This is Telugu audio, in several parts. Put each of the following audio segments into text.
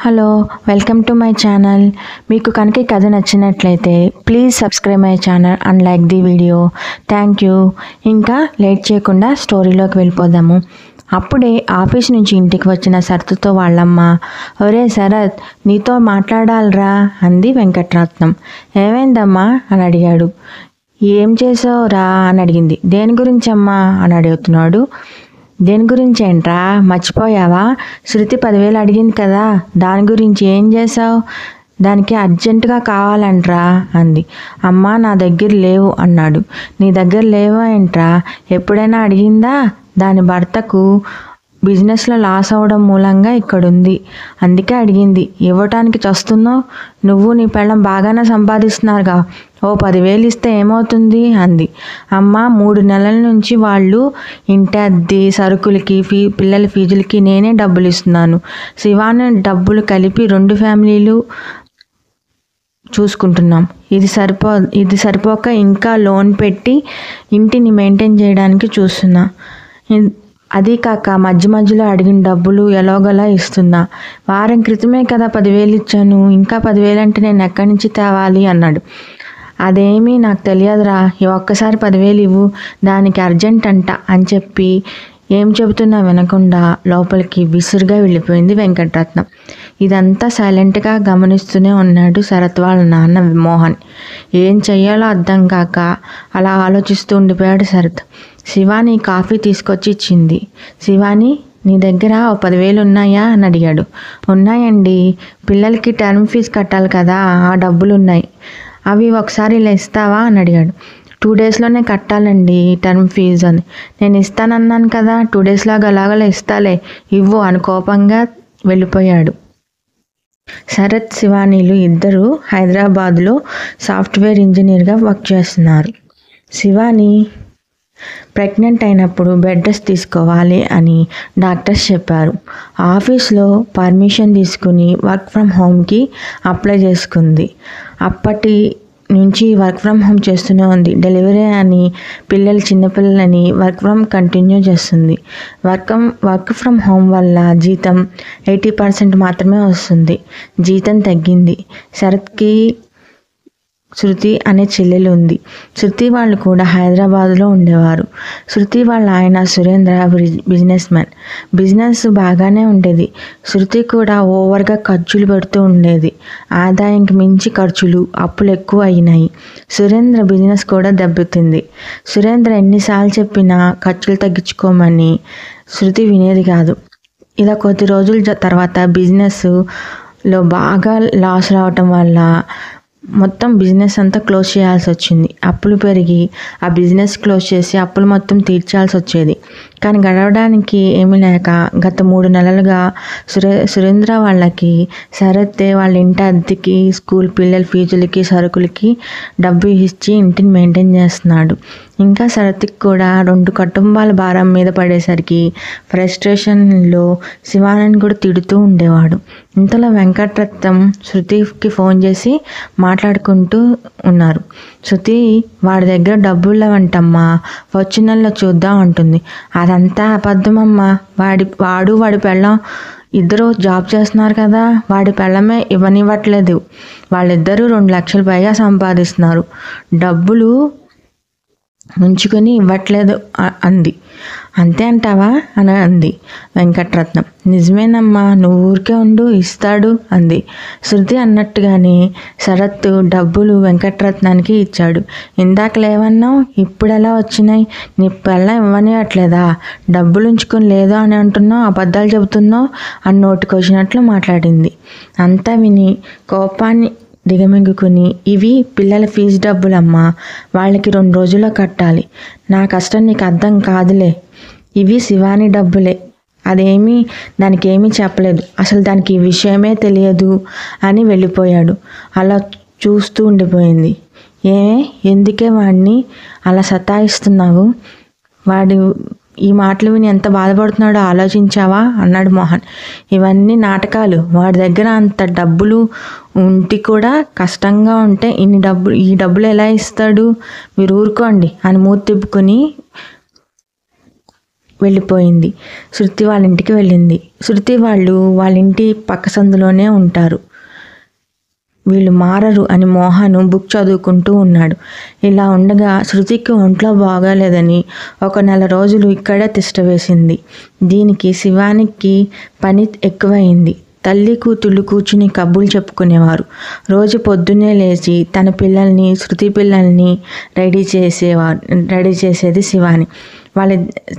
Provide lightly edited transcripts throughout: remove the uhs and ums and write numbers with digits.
Hello, welcome to my channel. మీకు కనుక ఈ కథ నచ్చినట్లయితే please subscribe my channel and like the video. Thank you. ఇంకా లేట్ చేయకుండా స్టోరీలోకి వెళ్ళిపోదాము. అప్పుడే ఆఫీస్ నుంచి ఇంటికి వచ్చిన శరత్తో వాళ్ళమ్మ, ఒరే శరత్, నీతో మాట్లాడాలరా అంది వెంకట్రత్నం. ఏమైందమ్మా అని అడిగాడు. ఏం చేసావురా అని అడిగింది. దేని గురించమ్మా అని అడుగుతున్నాడు. దేని గురించి ఏంట్రా, మర్చిపోయావా? శృతి 10,000 అడిగింది కదా, దాని గురించి ఏం చేసావు? దానికి అర్జెంటుగా కావాలంట్రా అంది. అమ్మా, నా దగ్గర లేవు అన్నాడు. నీ దగ్గర లేవా ఏంట్రా? ఎప్పుడైనా అడిగిందా? దాని భర్తకు బిజినెస్లో లాస్ అవ్వడం మూలంగా ఇక్కడుంది, అందుకే అడిగింది. ఇవ్వటానికి చస్తున్నావు? నువ్వు నీ పెళ్ళం బాగానే సంపాదిస్తున్నారుగా, ఓ 10,000 ఇస్తే ఏమవుతుంది అంది. అమ్మ, 3 నెలల నుంచి వాళ్ళు ఇంటి అద్దె, సరుకులకి, పిల్లల ఫీజులకి నేనే డబ్బులు ఇస్తున్నాను. శివాని డబ్బులు కలిపి 2 ఫ్యామిలీలు చూసుకుంటున్నాం. ఇది సరిపోక ఇంకా లోన్ పెట్టి ఇంటిని మెయింటైన్ చేయడానికి చూస్తున్నా. అది కాక మధ్యలో అడిగిన డబ్బులు ఎలాగోలా ఇస్తున్నా. వారం క్రితమే కదా 10,000 ఇచ్చాను, ఇంకా 10,000 అంటే నేను ఎక్కడి నుంచి తేవాలి అన్నాడు. అదేమీ నాకు తెలియదురా, ఒక్కసారి 10,000 ఇవ్వు, దానికి అర్జెంట్ అంట అని చెప్పి ఏం చెబుతున్నా వినకుండా లోపలికి విసురుగా వెళ్ళిపోయింది వెంకట్రత్నం. ఇదంతా సైలెంట్గా గమనిస్తూనే ఉన్నాడు శరత్ వాళ్ళ నాన్న మోహన్. ఏం చెయ్యాలో అర్థం కాక అలా ఆలోచిస్తూ ఉండిపోయాడు శరత్. శివాని కాఫీ తీసుకొచ్చి ఇచ్చింది. శివాని, నీ దగ్గర 10,000 ఉన్నాయా అని అడిగాడు. ఉన్నాయండి, పిల్లలకి టర్మ్ ఫీజు కట్టాలి కదా, ఆ డబ్బులు ఉన్నాయి. అవి ఒకసారి ఇలా ఇస్తావా అని అడిగాడు. 2 డేస్లోనే కట్టాలండి టర్మ్ ఫీజు అని. నేను ఇస్తానన్నాను కదా, 2 డేస్లో అలాగలా ఇస్తాలే, ఇవ్వు అని కోపంగా వెళ్ళిపోయాడు. శరత్, శివానీలు ఇద్దరు హైదరాబాద్లో సాఫ్ట్వేర్ ఇంజనీర్గా వర్క్ చేస్తున్నారు. శివాని ప్రెగ్నెంట్ అయినప్పుడు బెడ్ రెస్ట్ తీసుకోవాలి అని డాక్టర్స్ చెప్పారు. ఆఫీస్లో పర్మిషన్ తీసుకుని వర్క్ ఫ్రమ్ హోమ్కి అప్లై చేసుకుంది. అప్పటి నుంచి వర్క్ ఫ్రమ్ హోమ్ చేస్తూనే ఉంది. డెలివరీ అని, చిన్నపిల్లలని వర్క్ ఫ్రమ్ కంటిన్యూ చేస్తుంది. వర్క్ ఫ్రమ్ హోమ్ వల్ల జీతం 80% మాత్రమే వస్తుంది. జీతం తగ్గింది. శరత్కి శృతి అనే చెల్లెలు ఉంది. శృతి వాళ్ళు కూడా హైదరాబాద్లో ఉండేవారు. శృతి వాళ్ళ ఆయన సురేంద్ర బిజినెస్ మ్యాన్. బిజినెస్ బాగానే ఉండేది. శృతి కూడా ఓవర్గా ఖర్చులు పెడుతూ ఉండేది. ఆదాయంకి మించి ఖర్చులు, అప్పులు ఎక్కువ అయినాయి. సురేంద్ర బిజినెస్ కూడా దెబ్బతింది. సురేంద్ర ఎన్నిసార్లు చెప్పినా ఖర్చులు తగ్గించుకోమని శృతి వినేది కాదు. ఇలా కొద్ది రోజుల తర్వాత బిజినెస్లో బాగా లాస్ రావటం వల్ల మొత్తం బిజినెస్ అంతా క్లోజ్ చేయాల్సి వచ్చింది. అప్పులు పెరిగి ఆ బిజినెస్ క్లోజ్ చేసి అప్పులు మొత్తం తీర్చాల్సి వచ్చేది. కానీ గడవడానికి ఏమీ లేక గత 3 నెలలుగా సురేంద్ర వాళ్ళకి శరత్ వాళ్ళ ఇంటి అద్దెకి, స్కూల్ పిల్లల ఫీజులకి, సరుకులకి డబ్బు ఇచ్చి ఇంటిని మెయింటైన్ చేస్తున్నాడు. ఇంకా శరత్కి కూడా 2 కుటుంబాల భారం మీద పడేసరికి ఫ్రస్ట్రేషన్లో శివానని కూడా తిడుతూ ఉండేవాడు. ఇంతలో వెంకట్రత్నం శృతికి ఫోన్ చేసి మాట్లాడుకుంటూ ఉన్నారు. శృతి, వాడి దగ్గర డబ్బులు లేవంటమ్మా, వచ్చే నెలలో చూద్దాం అంటుంది. అదంతా అబద్ధమమ్మా. వాడి పెళ్ళం ఇద్దరు జాబ్ చేస్తున్నారు కదా, వాడి పెళ్ళమే ఇవ్వనివ్వట్లేదు. వాళ్ళిద్దరూ 2 లక్షల పైగా సంపాదిస్తున్నారు, డబ్బులు ఉంచుకొని ఇవ్వట్లేదు అంది. అంతే అంటావా అని అంది వెంకట్రత్నం. నిజమేనమ్మా, నువ్వు ఊరికే ఉండు, ఇస్తాడు అంది. శృతి అన్నట్టుగానే శరత్ డబ్బులు వెంకట్రత్నానికి ఇచ్చాడు. ఇందాక లేవన్నావు, ఇప్పుడు ఎలా వచ్చినాయి? నీ పెళ్ళం ఇవ్వనివ్వట్లేదా? డబ్బులు ఉంచుకొని లేదు అని అంటున్నావు, అబద్ధాలు చెబుతున్నావు అని నోటికి వచ్చినట్లు మాట్లాడింది. అంతా విని కోపాన్ని దిగమింగుకుని, ఇవి పిల్లల ఫీజు డబ్బులమ్మా, వాళ్ళకి 2 రోజుల్లో కట్టాలి. నా కష్టం నీకు అర్థం కాదులే, ఇవి శివాని డబ్బులే, దానికి ఏమీ చెప్పలేదు, అసలు దానికి ఈ విషయమే తెలియదు అని వెళ్ళిపోయాడు. అలా చూస్తూ ఉండిపోయింది. ఎందుకే వాడిని అలా సతాయిస్తున్నావు? ఈ మాటలు విని ఎంత బాధపడుతున్నాడో ఆలోచించావా అన్నాడు మోహన్. ఇవన్నీ నాటకాలు. వాడి దగ్గర అంత డబ్బులు ఉంటి కూడా కష్టంగా ఉంటే ఈ డబ్బులు ఎలా ఇస్తాడు? మీరు ఊరుకోండి అని మూతి తిప్పుకొని వెళ్ళిపోయింది. శృతి వాళ్ళ ఇంటికి వెళ్ళింది. శృతి వాళ్ళ ఇంటి పక్క సందులోనే ఉంటారు. వీళ్ళు మారరు అని మోహన్ బుక్ చదువుకుంటూ ఉన్నాడు. ఇలా ఉండగా శృతికి ఒంట్లో బాగాలేదని 1 నెల రోజులు ఇక్కడే తిష్టవేసింది. దీనికి శివానికి పని ఎక్కువైంది. తల్లి కూతుళ్ళు కూర్చుని కబుర్లు చెప్పుకునేవారు. రోజు పొద్దున్నే లేచి తన పిల్లల్ని, శృతి పిల్లల్ని రెడీ చేసేది శివాని.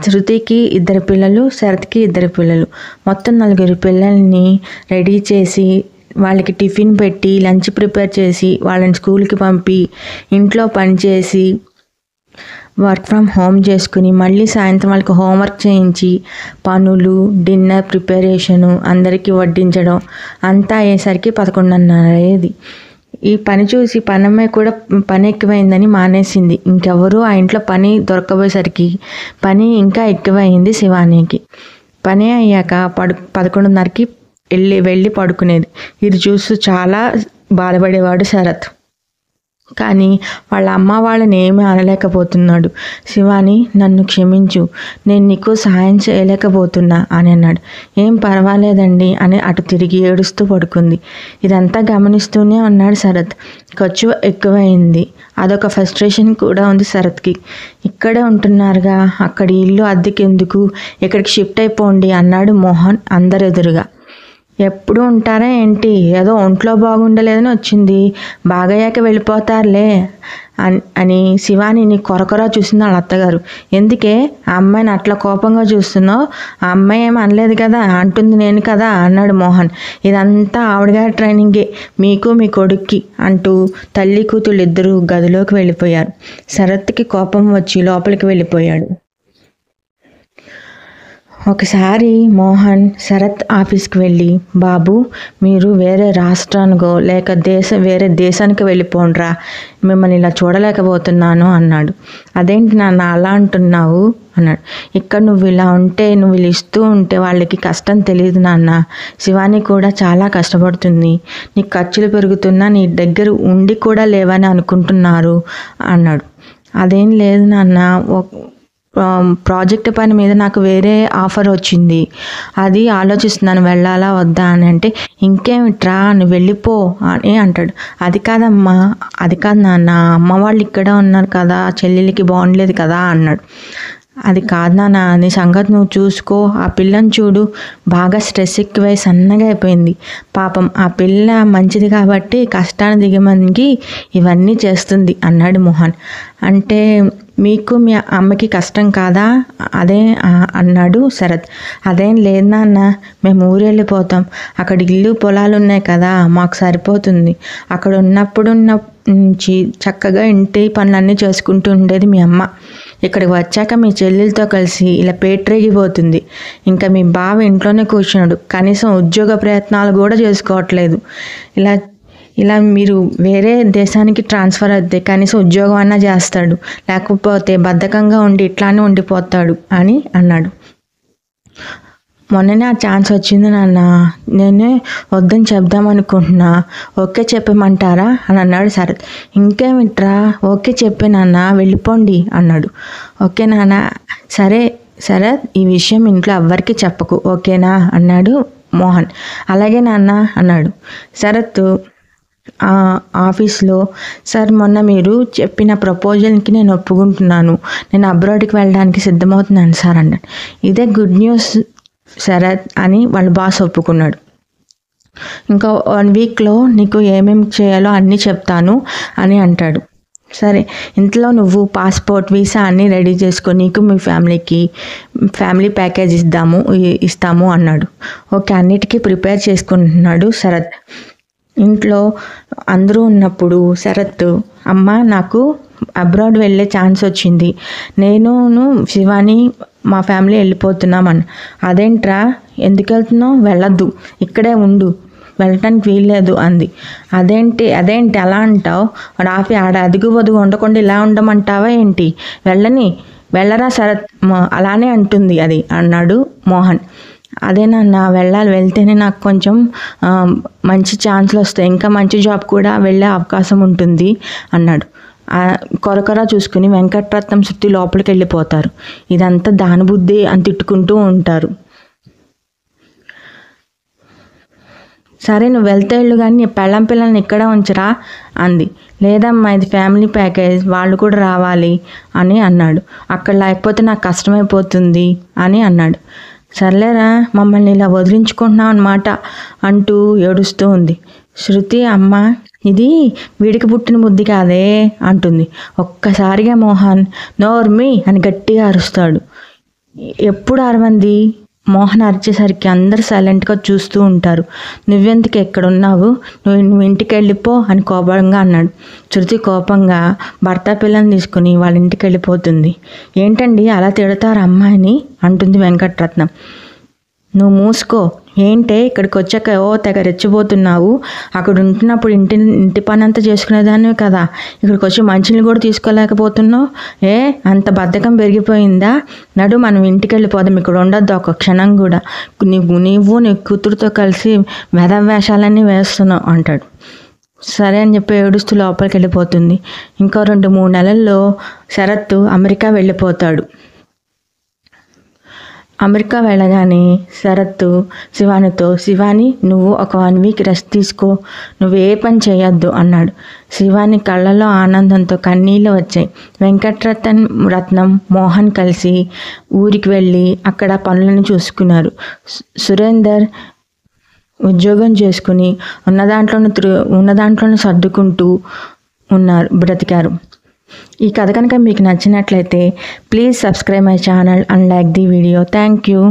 శృతికి 2 పిల్లలు, శరత్కి 2 పిల్లలు, మొత్తం 4 పిల్లల్ని రెడీ చేసి వాళ్ళకి టిఫిన్ పెట్టి, లంచ్ ప్రిపేర్ చేసి, వాళ్ళని స్కూల్కి పంపి, ఇంట్లో పనిచేసి, వర్క్ ఫ్రమ్ హోమ్ చేసుకుని, మళ్ళీ సాయంత్రం వాళ్ళకి హోంవర్క్ చేయించి, పనులు, డిన్నర్ ప్రిపరేషను, అందరికీ వడ్డించడం అంతా అయ్యేసరికి 11:30 అయ్యేది. ఈ పని చూసి పనమ్మాయి కూడా పని ఎక్కువైందని మానేసింది. ఇంకెవరూ ఆ ఇంట్లో పని దొరకబోయేసరికి పని ఇంకా ఎక్కువైంది శివానికి. పని అయ్యాక 11:30కి వెళ్ళి పడుకునేది. ఇది చూస్తూ చాలా బాధపడేవాడు శరత్. కానీ వాళ్ళ అమ్మ వాళ్ళని ఏమీ అనలేకపోతున్నాడు. శివాని, నన్ను క్షమించు, నేను నీకు సహాయం చేయలేకపోతున్నా అని అన్నాడు. ఏం పర్వాలేదండి అని అటు తిరిగి ఏడుస్తూ పడుకుంది. ఇదంతా గమనిస్తూనే ఉన్నాడు శరత్. ఖర్చు ఎక్కువైంది. అదొక ఫ్రస్ట్రేషన్ కూడా ఉంది శరత్కి. ఇక్కడే ఉంటున్నారుగా, అక్కడి ఇల్లు అద్దెకెందుకు, ఇక్కడికి షిఫ్ట్ అయిపోండి అన్నాడు మోహన్ అందరెదురుగా. ఎప్పుడు ఉంటారా ఏంటి, ఏదో ఒంట్లో బాగుండలేదని వచ్చింది, బాగయ్యాక వెళ్ళిపోతారులే అని శివానిని కొరకొరా చూసింది వాళ్ళ అత్తగారు. ఎందుకే ఆ అమ్మాయిని అట్లా కోపంగా చూస్తున్నావు, ఆ అమ్మాయి ఏమి అనలేదు కదా, అంటుంది నేను కదా అన్నాడు మోహన్. ఇదంతా ఆవిడగారి ట్రైనింగే మీకు మీ కొడుక్కి అంటూ తల్లి కూతుళ్ళు 2 గదిలోకి వెళ్ళిపోయారు. శరత్కి కోపం వచ్చి లోపలికి వెళ్ళిపోయాడు. ఒకసారి మోహన్ శరత్ ఆఫీస్కి వెళ్ళి, బాబు మీరు వేరే రాష్ట్రానికో లేక వేరే దేశానికి వెళ్ళిపోండ్రా, మిమ్మల్ని ఇలా చూడలేకపోతున్నాను అన్నాడు. అదేంటి నాన్న అలా అంటున్నావు అన్నాడు. ఇక్కడ నువ్వు ఇలా ఇస్తూ ఉంటే వాళ్ళకి కష్టం తెలియదు నాన్న. శివాని కూడా చాలా కష్టపడుతుంది. నీకు ఖర్చులు పెరుగుతున్నా నీ దగ్గర ఉండి కూడా లేవని అనుకుంటున్నారు అన్నాడు. అదేం లేదు నాన్న, ప్రాజెక్ట్ పని మీద నాకు వేరే ఆఫర్ వచ్చింది, అది ఆలోచిస్తున్నాను వెళ్ళాలా వద్దా అని అంటే, ఇంకేమిట్రా నువ్వు వెళ్ళిపో అని అంటాడు. అది కాదు నాన్న, అమ్మ వాళ్ళు ఇక్కడ ఉన్నారు కదా, చెల్లెలికి బాగుండలేదు కదా అన్నాడు. అది కాదు నాన్న, నీ సంగతి నువ్వు చూసుకో, ఆ పిల్లని చూడు, బాగా స్ట్రెస్ ఎక్కువై సన్నగా అయిపోయింది. పాపం ఆ పిల్ల మంచిది కాబట్టి కష్టాన్ని దిగమనికి ఇవన్నీ చేస్తుంది అన్నాడు మోహన్. అంటే మీకు మీ అమ్మకి కష్టం కాదా అదే అన్నాడు శరత్. అదేం లేదు నాన్న, మేము ఊరు వెళ్ళిపోతాం, అక్కడ ఇల్లు పొలాలు ఉన్నాయి కదా, మాకు సరిపోతుంది. అక్కడ ఉన్నప్పుడు నుంచి చక్కగా ఇంటి పనులన్నీ చేసుకుంటూ ఉండేది మీ అమ్మ. ఇక్కడికి వచ్చాక మీ చెల్లెలతో కలిసి ఇలా పేట్రేగిపోతుంది. ఇంకా మీ బావ ఇంట్లోనే కూర్చున్నాడు, కనీసం ఉద్యోగ ప్రయత్నాలు కూడా చేసుకోవట్లేదు. ఇలా మీరు వేరే దేశానికి ట్రాన్స్ఫర్ అయితే కనీసం ఉద్యోగం అన్నా చేస్తాడు, లేకపోతే బద్ధకంగా ఉండి ఇట్లానే ఉండిపోతాడు అని అన్నాడు. మొన్ననే ఆ ఛాన్స్ వచ్చింది నాన్న, నేనే వద్దని చెప్దామనుకుంటున్నా, ఓకే చెప్పమంటారా అని అన్నాడు శరత్. ఇంకేమిట్రా, ఓకే చెప్పే నాన్న, వెళ్ళిపోండి అన్నాడు. ఓకే నాన్న, సరే శరత్, ఈ విషయం ఇంట్లో ఎవ్వరికి చెప్పకు, ఓకేనా అన్నాడు మోహన్. అలాగే నాన్న అన్నాడు శరత్. ఆఫీస్లో, సార్ మొన్న మీరు చెప్పిన ప్రపోజల్కి నేను ఒప్పుకుంటున్నాను, నేను అబ్రాడ్కి వెళ్ళడానికి సిద్ధమవుతున్నాను సార్ అన్నాడు. ఇదే గుడ్ న్యూస్ శరత్ అని వాళ్ళ బాస్ ఒప్పుకున్నాడు. ఇంకా 1 వీక్లో నీకు ఏమేమి చేయాలో అన్నీ చెప్తాను అని అంటాడు. సరే, ఇంట్లో నువ్వు పాస్పోర్ట్, వీసా అన్నీ రెడీ చేసుకొని నీకు మీ ఫ్యామిలీ ప్యాకేజ్ ఇస్తాము అన్నాడు. ఓకే, అన్నిటికీ ప్రిపేర్ చేసుకుంటున్నాడు శరత్. ఇంట్లో అందరూ ఉన్నప్పుడు శరత్, అమ్మ నాకు అబ్రాడ్ వెళ్ళే ఛాన్స్ వచ్చింది, నేను శివాని మా ఫ్యామిలీ వెళ్ళిపోతున్నామని. అదేంట్రా, ఎందుకు వెళ్తున్నావు, వెళ్ళొద్దు, ఇక్కడే ఉండు, వెళ్ళటానికి వీల్లేదు అంది. అదేంటి అలా అంటావు, ఆడ అదుగు వదుగు ఉండకుండా ఇలా ఉండమంటావా ఏంటి, వెళ్ళరా శరత్, అలానే అంటుంది అది అన్నాడు మోహన్. అదేనన్నా, వెళ్తేనే నాకు కొంచెం మంచి ఛాన్స్లు వస్తాయి, ఇంకా మంచి జాబ్ కూడా వెళ్ళే అవకాశం ఉంటుంది అన్నాడు. కొరకొర చూసుకుని వెంకటరత్నం శృతి లోపలికి వెళ్ళిపోతారు. ఇదంతా దాని బుద్ధి అని తిట్టుకుంటూ ఉంటారు. సరే నువ్వు వెళ్తే వెళ్ళు కానీ నీ పెళ్ళం పిల్లల్ని ఇక్కడ ఉంచరా అంది. లేదమ్మా ఇది ఫ్యామిలీ ప్యాకేజ్, వాళ్ళు కూడా రావాలి అని అన్నాడు. అక్కడ లేకపోతే నాకు కష్టమైపోతుంది అని అన్నాడు. సర్లేరా మమ్మల్ని ఇలా వదిలించుకుంటున్నాం అన్నమాట అంటూ ఏడుస్తూ ఉంది. శృతి అమ్మ ఇది వీడికి పుట్టిన బుద్ధి కాదే అంటుంది. ఒక్కసారిగా మోహన్ నోర్మి అని గట్టిగా అరుస్తాడు. ఎప్పుడు అరవంది? మోహన్ అరిచేసరికి అందరు సైలెంట్గా చూస్తూ ఉంటారు. నువ్వెందుకు ఎక్కడున్నావు, నువ్వు ఇంటికి వెళ్ళిపో అని కోపంగా అన్నాడు. శృతి కోపంగా భర్త పిల్లని తీసుకుని వాళ్ళ ఇంటికి వెళ్ళిపోతుంది. ఏంటండి అలా తిడతారు అమ్మాయిని అంటుంది వెంకటరత్నం. నువ్వు మూసుకో, ఏంటే ఇక్కడికి వచ్చాక తెగ రెచ్చిపోతున్నావు. అక్కడ ఉంటున్నప్పుడు ఇంటి పని అంతా చేసుకునేదాన్ని కదా, ఇక్కడికి వచ్చి మంచిని కూడా తీసుకోలేకపోతున్నావు. అంత బద్ధకం పెరిగిపోయిందా? నడు మనం ఇంటికి వెళ్ళిపోదాం, ఇక్కడ ఉండొద్దు ఒక క్షణం కూడా. నీవు నీ కూతురుతో కలిసి వేషాలన్నీ వేస్తున్నావు అంటాడు. సరే అని చెప్పి ఏడుస్తూ లోపలికి వెళ్ళిపోతుంది. ఇంకో 2-3 నెలల్లో శరత్ అమెరికా వెళ్ళిపోతాడు. అమెరికా వెళ్ళగానే శరత్ శివానితో, శివాని నువ్వు ఒక 1 వీక్ రెస్ట్ తీసుకో, నువ్వు ఏ పని చేయొద్దు అన్నాడు. శివాని కళ్ళలో ఆనందంతో కన్నీళ్ళు వచ్చాయి. వెంకటరత్నం మోహన్ కలిసి ఊరికి వెళ్ళి అక్కడ పనులను చూసుకున్నారు. సురేందర్ ఉద్యోగం చేసుకుని ఉన్న దాంట్లోనే సర్దుకుంటూ బ్రతికారు. ఈ కథ కనుక మీకు నచ్చినట్లయితే please subscribe my channel and like the video. Thank you.